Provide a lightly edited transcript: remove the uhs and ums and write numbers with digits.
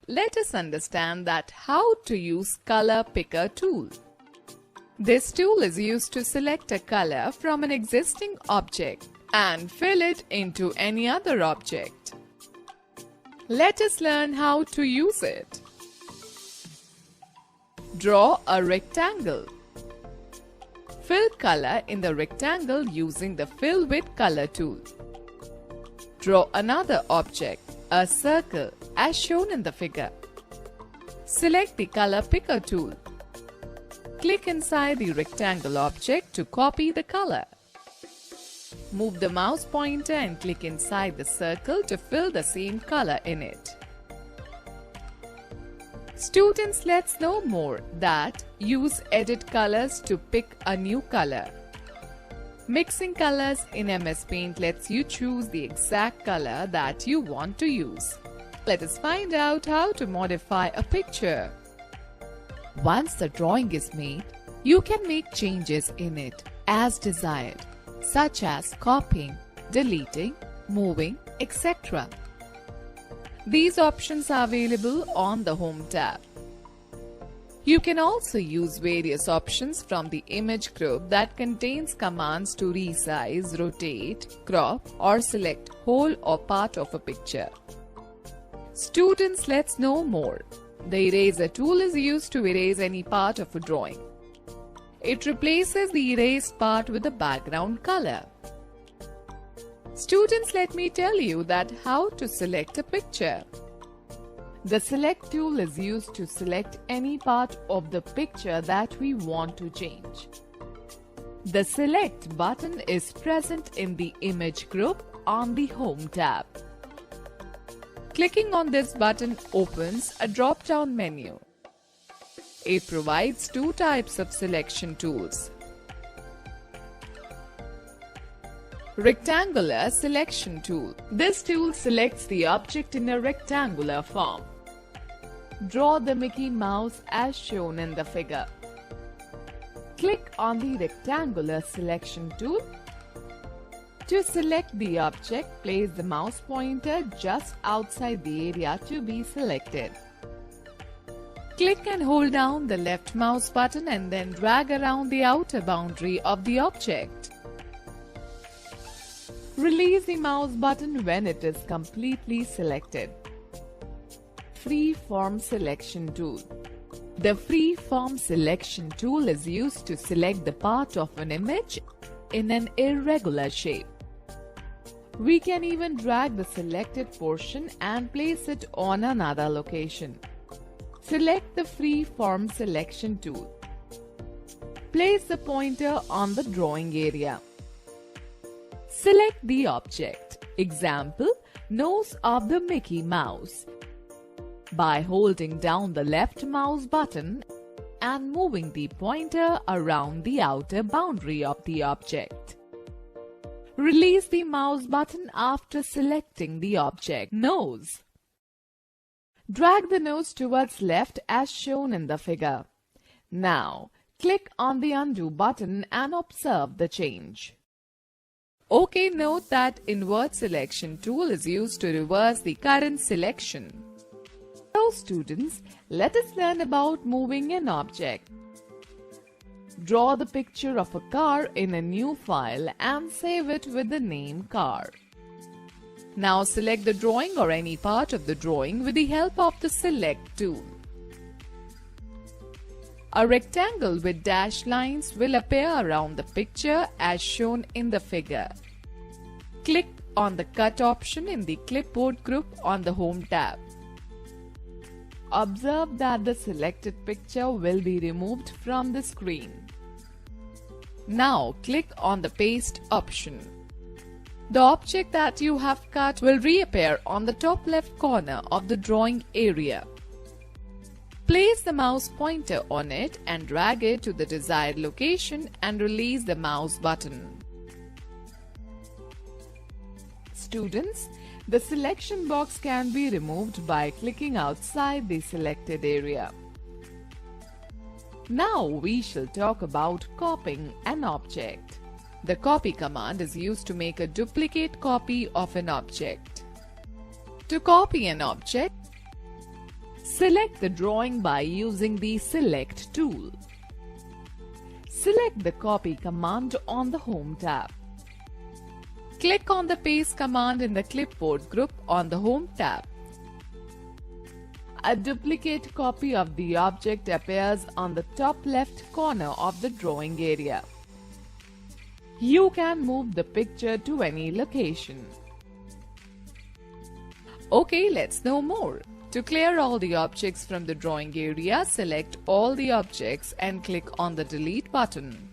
Let us understand that how to use color picker tool. This tool is used to select a color from an existing object and fill it into any other object. Let us learn how to use it. Draw a rectangle. Fill color in the rectangle using the Fill with Color tool. Draw another object, a circle, as shown in the figure. Select the Color Picker tool. Click inside the rectangle object to copy the color. Move the mouse pointer and click inside the circle to fill the same color in it. Students, let's know more that use Edit Colors to pick a new color. Mixing colors in MS Paint lets you choose the exact color that you want to use. Let us find out how to modify a picture. Once the drawing is made, you can make changes in it as desired, such as copying, deleting, moving, etc. These options are available on the Home tab. You can also use various options from the image group that contains commands to resize, rotate, crop, or select whole or part of a picture. Students, let's know more. The eraser tool is used to erase any part of a drawing. It replaces the erased part with a background color. Students, let me tell you that how to select a picture. The Select tool is used to select any part of the picture that we want to change. The Select button is present in the image group on the Home tab. Clicking on this button opens a drop-down menu. It provides two types of selection tools. Rectangular Selection tool. This tool selects the object in a rectangular form. Draw the Mickey Mouse as shown in the figure. Click on the Rectangular Selection tool. To select the object, place the mouse pointer just outside the area to be selected. Click and hold down the left mouse button and then drag around the outer boundary of the object. Release the mouse button when it is completely selected. Freeform Selection tool. The Freeform Selection tool is used to select the part of an image in an irregular shape. We can even drag the selected portion and place it on another location. Select the Freeform Selection tool. Place the pointer on the drawing area. Select the object, example, nose of the Mickey Mouse, by holding down the left mouse button and moving the pointer around the outer boundary of the object. Release the mouse button after selecting the object nose. Drag the nose towards left as shown in the figure. Now, click on the Undo button and observe the change. Okay, note that Invert Selection tool is used to reverse the current selection. So students, let us learn about moving an object. Draw the picture of a car in a new file and save it with the name car. Now select the drawing or any part of the drawing with the help of the Select tool. A rectangle with dashed lines will appear around the picture as shown in the figure. Click on the Cut option in the Clipboard group on the Home tab. Observe that the selected picture will be removed from the screen. Now click on the Paste option. The object that you have cut will reappear on the top left corner of the drawing area. Place the mouse pointer on it and drag it to the desired location and release the mouse button. Students, the selection box can be removed by clicking outside the selected area. Now we shall talk about copying an object. The copy command is used to make a duplicate copy of an object. To copy an object, select the drawing by using the Select tool. Select the Copy command on the Home tab. Click on the Paste command in the Clipboard group on the Home tab. A duplicate copy of the object appears on the top left corner of the drawing area. You can move the picture to any location. Okay, let's know more. To clear all the objects from the drawing area, select all the objects and click on the Delete button.